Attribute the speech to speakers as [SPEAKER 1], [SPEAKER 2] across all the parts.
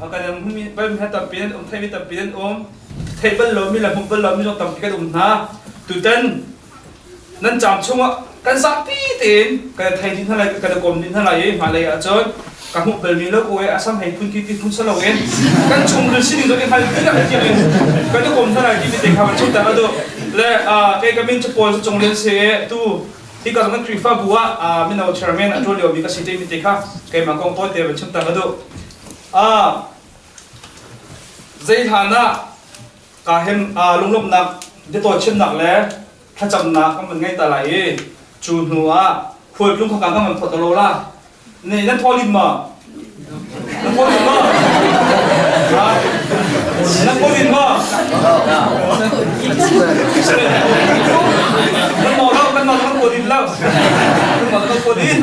[SPEAKER 1] akan mi bal ha tapian thai mi tapian table lo mi la bal lo mi tam ka na tutan nan cham chunga kan sa pi tin ka thai din thalai ka kom din thalai malai a chon ka mu bal mi lo ko asam hai phun ki ti phun sa lo en kan chung ru sin do ke hal ki ka ki ka to kom thalai ki te kha chu ta do le ke ka min chu pol chung len se tuที่ก็ต้องครีฟ้าบัวมินเอาเชอร์แมนโรเดียวมีก็สิเตมิติค่ะเกมากองโปเตเป็นชุดต่างกันดูใจฐานะการเห็นลุงลบหนักที่ตัวเช่นหนักแล้วถ้าจำหนักก็มันง่ายแต่ไหลจูนหัวคุยลุงเขาการก็มันพอตโลล่ะนี่นั่นพอลิมมานั่นพอลิมมานั่นพอลิมมามันมองแล้วมันมองแล้วพอลิมแล้วมันมองแล้วพอลิม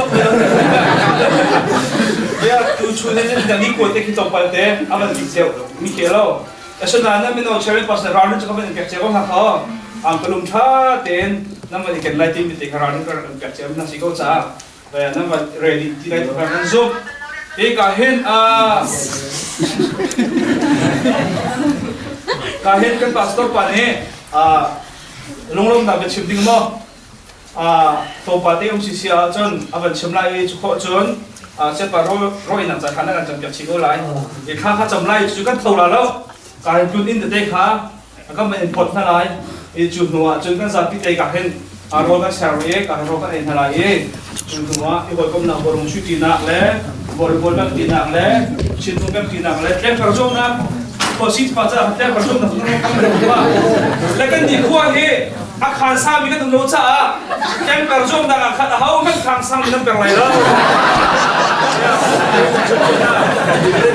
[SPEAKER 1] เนี่ยดูชุดนี้จะนี่ควรจะคิดต่อไปเต้อามันมีเซลมีเกล้าแต่ฉะนั้นนั่นไม่ต้องใช้เป็นภาษาเราเนี่ยจะก็เป็นแกเจ้าของเขากลุ่มท่าเต้นนั่นมันเป็นไลติมติการนี่ก็แกเจ้าเป็นสิ่งที่จ้าแต่นั่นมันเรดี้ที่ได้ทุกการซุปที่ก็เห็นก็เห็นกันพาสต้าปานี่ลงนับเป็นชิมดิ้งมั้งตัวปาร์ตี้องค์เสียจนเป็นชิมไล่จุกจนเจ้าปาร้อยนั่งจากขันนั่งจำจากชิโก้ไล่อีกข้าจำไล่จุกันตัวแล้วการจุดอินเดียข้าก็เป็นผลนั่นไล่อีจุดหัวจนกันสัตว์ที่ใจกันเห็นโรกันเซอร์เอกโรกันเอ็นทลายจุดหัวอีกคนก็นั่งบนชุดตีนักเล่บอลแบบตีนักเล่ชิ้นนุ่มแบบตีนักเล่เล่นกระจกนะพอสิทธิ์ปัจจัยเล่นกระจกนะทุกคนก็ไม่รู้ว่าแล้วกันดีขั้วเฮอาคารสร้างมีกันตรงโน้นจ้าเล่นกระจกนะอาคารเขาไม่ทางสร้างมีนั่นเป็นไรแล้ว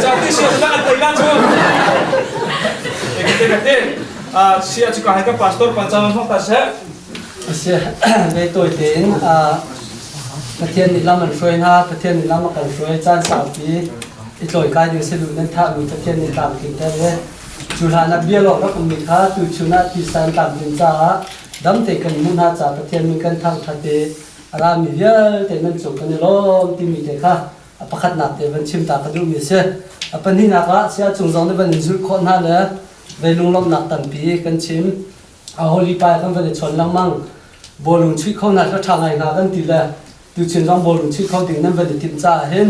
[SPEAKER 1] จะที่เสียจะกันตีกันชั่วเด็กๆเสียจุกให้กับพาสต้าปัญจามันท้องตาเสีย
[SPEAKER 2] เสียในตัวเต็งประเทศนี้เรามันช่วยนะประเทศนี้เรามากันช่วยจานสาวปีอีกหน่วยการอยู่สรุปนั้นถ้ามีประเทศนี้ตามกินได้เลยจุฬานักเบี้ยหลอกแล้วก็มีค่าจุดชุนาที่สันตามดินจ้าดำเตกันมุ่งหาจากประเทศมีกันทางทะเลรามีเยอะแต่มันส่งกันในล้อมที่มีแต่ค่ะประคัดหนักแต่มันชิมตากระดูกมีเสียปัญหาหนักละเสียจงจงในวันนี้จุดคนหาเลยไปลุงล้มหนักตันปีกันชิมเอาฮอลีไปกันไปชนลังมั่งบอลลุงชุดเขาหนักก็ทางไหนหนักกันทีละดูเช่นน้องบอลลุงชุดเขาถึงนั่นไปติดจ้าเห็น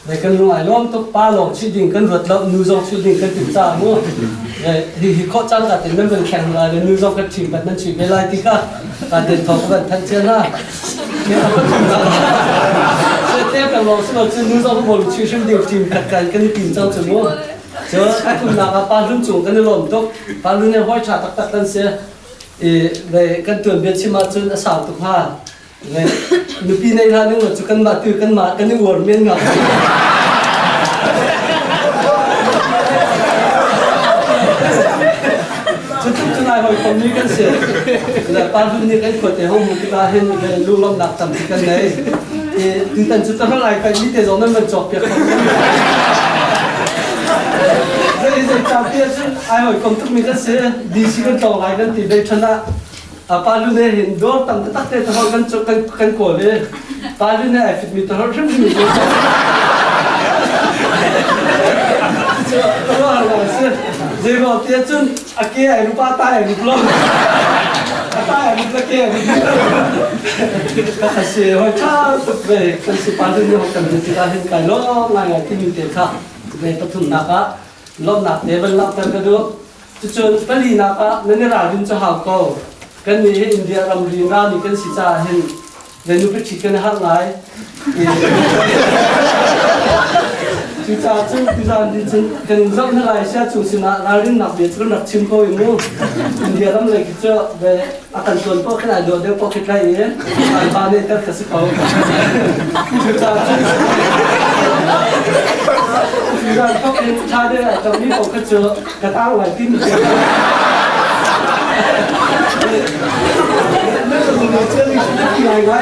[SPEAKER 2] แต่กันลุงไอ้ล้อมตุ๊กป้าหลอกชุดดิ่งกันรถแล้วนูซองชุดดิ่งกันติดจ้ามั่วที่เขาจังกันแต่นั่นเป็นแข่งอะไรนูซองกันชิมแบบนั้นชิมไม่ไรที่ก็การเดินทางกันทันเชียนะเนี่ยเราก็ถึงแล้วเต้กันลองสมัครจะนูซองบอลลุงชุดดิ่งชิมกันกันติดจ้าจมูกเจอไอ้คุณนักป้ารุ่นจุงกันล้อมตุ๊กป้ารุ่นเนี่ยห้อยชาตักกันเสียเลยกันตัวเบียดชิมาจนสาวตุกผ้าเลยนุปีในท่านึงว่าจุกันมาตื่นกันมากันนึกว่าเมียนงับจนทุกทนายหอยคนนี้กันเสียแล้วป้ารุ่นนี้กันขวดแต่ห้องมุกตาเห็นเลยลูกลำดับต่ำกันเลยตื่นตันจุดเท่าไรไปนี่แต่ตอนนั้นมันจบเปียกคนนี่จะจับเตี้ยซึ่งไอ้หอยคนทุกมีกันเสียดีสิกันต่อไรกันตีได้ชนะปาลุเนี่ยเห็นโดนตั้งแต่เท่ากันจบกันก่อนเลยปาลุเนี่ยไอ้ฟิตมีตัวเรื่องมีตัวเจ้าตัวอะไรเสียเจ้าเตี้ยซึ่งอาเกียไอ้ลูกป้าตายไอ้ลูกล้มตายไอ้ลูกเกี้ยก็เสียหอยชาสุดเลยกันสิปาลุเนี่ยเขากันจะได้เห็นกันล้มงานที่มีเด็กค่ะในปฐุมนักะล้มหนักเดี๋ยวมันลับกันก็ดูจนปลีนักะนั่นนี่ราดินจะหาก็กันมีอินเดียรำรีนานี่กันสิจ้าเห็นเรนูพิชิกันหักไหลจุจ้าจุจุจ้าดิฉันกันรับนั่นไหลเสียจุสินะราดินนับเบียดก็นับชิมก็อยู่มู่อินเดียรำเลยกิจจะเบอาการส่วนพวกขนาดโดดเดียวพวกคิดไรเองอันบานเนี่ยก็กระสิบเอาจุจ้าจุจุจ้าพวกนี้ชาได้ตรงนี้ผมก็เจอกระตั้งไหลที่มีนั่นก็มีเรื่องที่อะไรไว้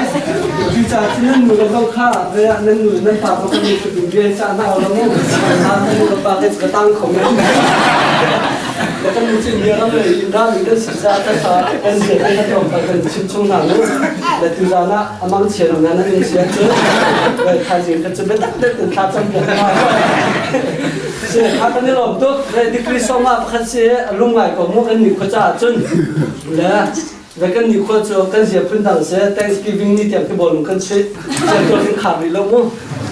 [SPEAKER 2] ที่จะที่นั่นมือเราต้องฆ่าเรื่องนั่นมือนั่นปากเราต้องมีจุดเด่นจะน่าเอาแล้วมั้งทำให้เราปากเป็นกระตั้งของนั่นแล้วก็มีสิ่งเดียวเราเลยยินร้านนี้ก็ศึกษาภาษาเป็นเสียงให้เขาตรงเป็นชิ้นช่วงหนังแต่ที่ร้านน่ะอามังเชียร์นั้นเป็นเสียงเจอเลยทายสิ่งก็จะเป็นตั้งแต่ตื่นตาจำเป็นมา เสียข้ากันนี่ลมตุ๊กเลยดิคริสโซมาพันเสียลุงใหม่ของมุกันนี่ขจ้าจนแล้วกันนี่ขวดกันเสียพื้นดังเสีย Thanksgiving นี่เตรียมที่บอลกันเสียตัวถึงขาดไปแล้วมุ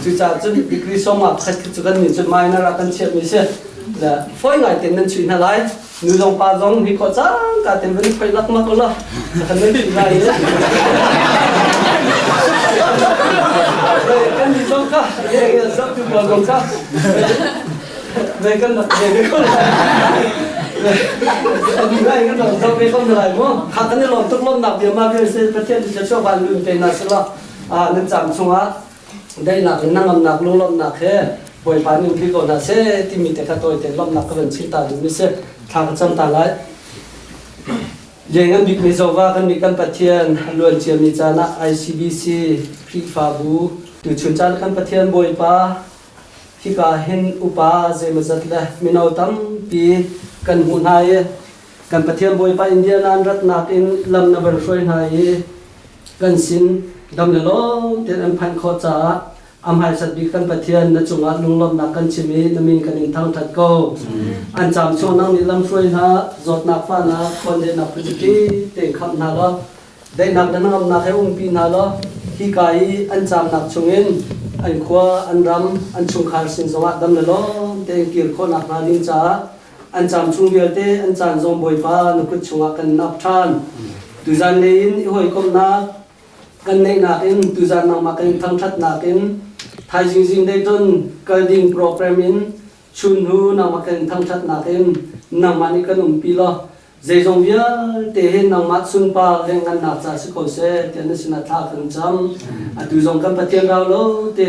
[SPEAKER 2] จุจ้าจนดิคริสโซมาพันจุกันนี่จนไม่น่ารักกันเสียไม่เสียแล้วฝอยไงเต็มนั้นช่วยอะไรนูลงปลาจงมีขวดจ้างการเต็มวันนี้ไปรักมากเลยกันนี่ช่วยอะไรกันนี่จงค่ะสักที่บอลจงค่ะVegan vegan vegan तो vegan lại mà khác cái này làm tức lắm đặc biệt mà cái sự phát triển thì cho bạn luôn cái này là nên giảm xuống á đây là cái năng nặng luôn làm nặng thế bởi bạn những cái còn là sẽ tìm mình cái tôi thì làm nặng cái vấn đề ta mình sẽ tham chăm ta lại vậy nên việc này do cái việc căn phát triển luôn chỉ mình cho là ICBC FIFA bu từ chuyên gia căn phát triển bởi ba khi cả hen upa je mazat la minau tam pi kan hun hai kan pathian boy pa India nan rat nak in lam na ban roi hai kan sin dam le lo ten an phan kho cha am hai sat bi kan pathian na chunga lunglom na kan chimi na min kan in thang that ko an cham so nang ni lam roi ha zot na fa na kon de na pujiti te kham na lo dei nak na ngam na he pi na lo khi kai an cham nak chungin anh khoa anh ram anh chung khar sin zonga dam le lo te kir kho nak na ling cha anh cham chung vel te anh chan zong boi pa nu kut chunga kan nap than tu zan le in hoi kom na kan nei na in tu zan na ma kan thang that na in thai jing jing dei ton coding program in chun hu na ma kan thang that na in na ma ni kan pi lo dây dòng vía để hiện nằm mắt xuân pa lên ngăn nạp ra sức khỏe xe thì nó sẽ là thà phần trăm từ dòng căn bát thiên rau lô thì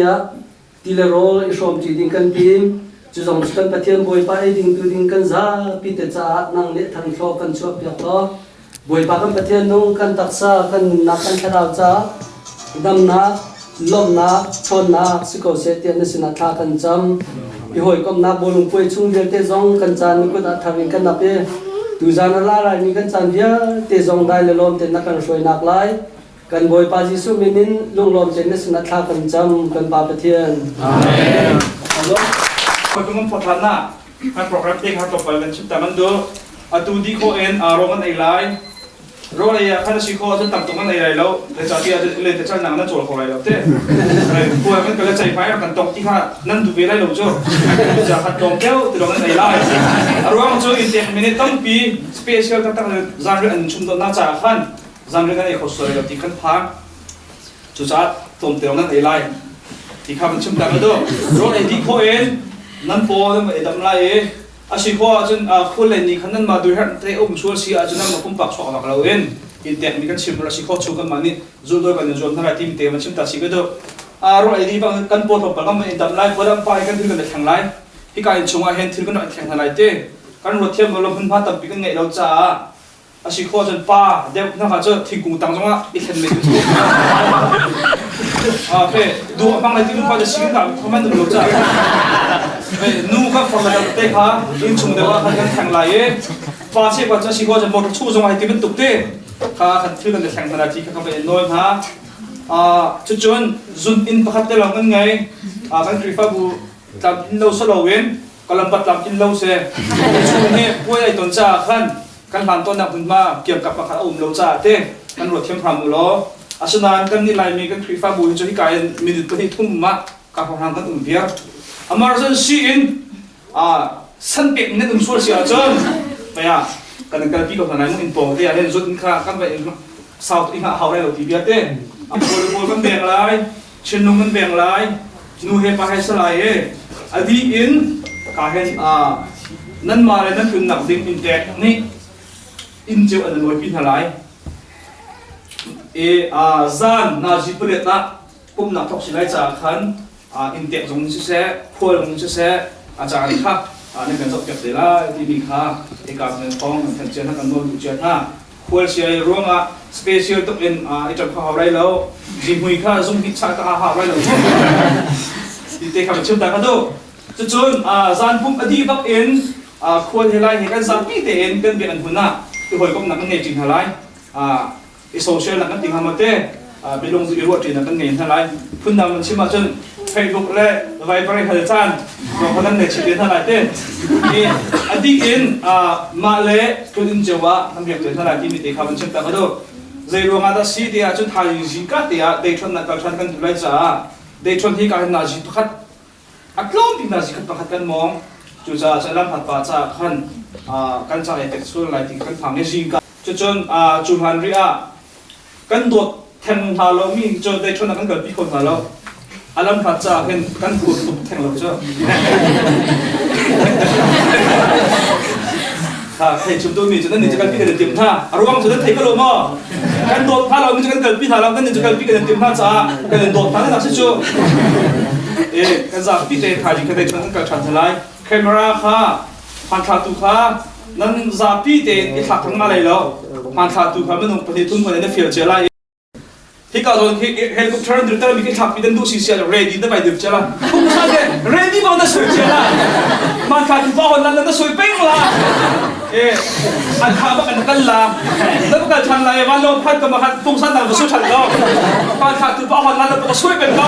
[SPEAKER 2] tỷ lệ rồi xong chỉ định căn phim từ dòng căn bát thiên bồi pa định từ định căn giá pi tết cha năng lệ thành kho căn chuột việc đó bồi pa căn bát thiên nông căn đặc sa căn nạp căn thà rau cha đâm nạp lom nạp chôn nạp sức khỏe xe thì nó sẽ là thà phần trăm thì hồi công nạp bồi lùng quay chung việc thế dòng căn cha nó có đã thà viên căn nạp đi tu zan la la ni kan chan via te zong dai le lom te na kan roi nak lai kan boy pa jisu minin lung lom te ne sna tha kan cham kan pa pathian amen alo
[SPEAKER 1] ko tum pho than na kan program te kha to pa kan chim ta man do atu di ko en aro kan ai lai ro le ya khan si ko jan tam tung kan ai lai lo le cha ti le te chan nang na chol ko lai lo te ko kan ka chai pai kan tong ti kha nan du be lai lo jo ja kha tong keu ti rong ai lai arwang cho in te minute tam pi special ka tang zan re an chum do na cha khan zan re kan ai khosoi lo ti kan pha chu cha tom te rong ai lai ti kha man chum ta do ro ai di ko en nan po dam lai asi ko chun khul ni khanan ma du han te chua si a chun ma pum pak chwa ma lo en in te mi kan sim ra si ko chu kan mani zu do kan zon thara tim te ma chim ta si do ro ai di bang kan po thop pa ma in dam lai bodam pai kan thil kan thang lai hi ka in chunga hen thil kan thang lai te kan ro thiam lo hun pha tam pi kan ngai lo cha asi ko chun pa de na ha cho thing kung tang zonga i khen me chu pe du bang lai ti pa de si ka khoman du lo cha nu ka phong la te kha in chung de wa kan thang lai e pa che pa cha si ko jan mo chu zong ai ti ben tuk te kha khan thil kan thang na ti ka be noi ha chu chun zun in pakhat te lo ngan ngai kan krifa bu tam in lo so lo wen kalam pat lam in lo se chu ne poi ai ton cha khan kan han ton na hun ma kiam ka pakhat lo cha te kan ro thiam phram lo asunan kan ni lai mi kan krifa bu chu hi kai minute to hi thum ma ka phang kan bia Amazon si in san pek ne dum sur si a chon ya kan kan pi ko na mo in po te ya len zut kha kan ba in south in ha haure lo ti bia te am bol kan beng lai chin nung kan beng lai nu he pa hai salai e adi in ka hen nan ma le nan kun nak ding in te ni in cheu an loi pin halai zan na ji pret na kum na thok silai cha khan in te jong si se khol jong si se achar kha ne kan jok kep de la ti bi kha e ka ne thong kan chen na kan no du chen ha khol si ai ronga special to in i chok kha haurai lo ji hui kha zum ki cha ta ha haurai lo ti te kha chum ta ka do chu chun zan pum adi bak in khol helai he kan zan pi te en kan be an huna ti hoi kom na kan ne jing halai i social na kan ting ha ma te belong zu ro ti na kan ngai halai phun na man chima chun Facebook และ Viber ให้จานเราคนนั้นในชีวิตเท่าไหร่เต้นี่อดีตมาเลคุณอินเจวะทำอย่างเดียวเท่าไหร่ที่มีแต่คำเชื่อมต่อกันด้วยใจรวงอาตาสีเดียจนทายจิกัดเดียได้ชนนักการกันดูแลจ้าได้ชนที่การนาจิตขัดอักล้อมพินาจิขัดกันมองจู่จ้าจะลำพัดป่าจ้าขันกันจ้าเอฟเฟกต์ส่วนไหลที่กันทำให้จิกัดจนจุมันเรียกันโดดแทงหาเรามีจนได้ชนนักกันเกิดปีคนหาเราอารมณ์พัดจ้าเห็นกันปวดตุบแทงเราจ้าใครชุมตัวมีจนนั้นนี่จะกันพี่กันเต็มท่าระวังจนนั้นไทยก็ลงมากันโดดท่าเรามันจะกันเกิดพี่ท่าเรากันนี่จะกันพี่กันเต็มท่าจ้ากันโดดท่านั่นน่ะชิจูกันจ้าพี่เตะถ่ายกันได้ชนกันชันทลายแคมราค่ะพันขาตุค่ะนั่นจ้าพี่เตะอีกหลักทั้งมาเลยแล้วพันขาตุค่ะมันต้องปฏิทุนคนนี้เฟียเจล่าที่ก็โดนเฮลิคอปเตอร์ดึงแต่มีแค่ขับพี่ดันดูสิเสียเรดี้ได้ไปดึงเจล่าผมสั่งเลยเรดี้บอกน่าสวยเจล่ามันขาดที่ฟ้าคนนั้นน่าสวยเป้งละอันข้าบ้านกันละแล้วก็ฉันเลยวันลมพัดก็มาพัดฟุ้งซ่านต่างมาสู้ฉันแล้วมันขาดที่ฟ้าคนนั้นแล้วก็ช่วยเป็นเรา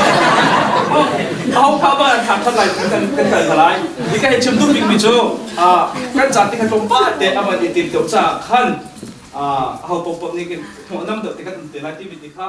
[SPEAKER 1] เอาข้าบ้านขาดฉันเลยกันอะไรนี่ก็เห็นชิมดูบิ๊กมิจูกันจัดที่เขาตรงบ้านเตะเอามาติดตัวจากขั้นเอาปกนี่กันหัวน้ำเดือดที่กันเตะอะไรที่มีที่ข้า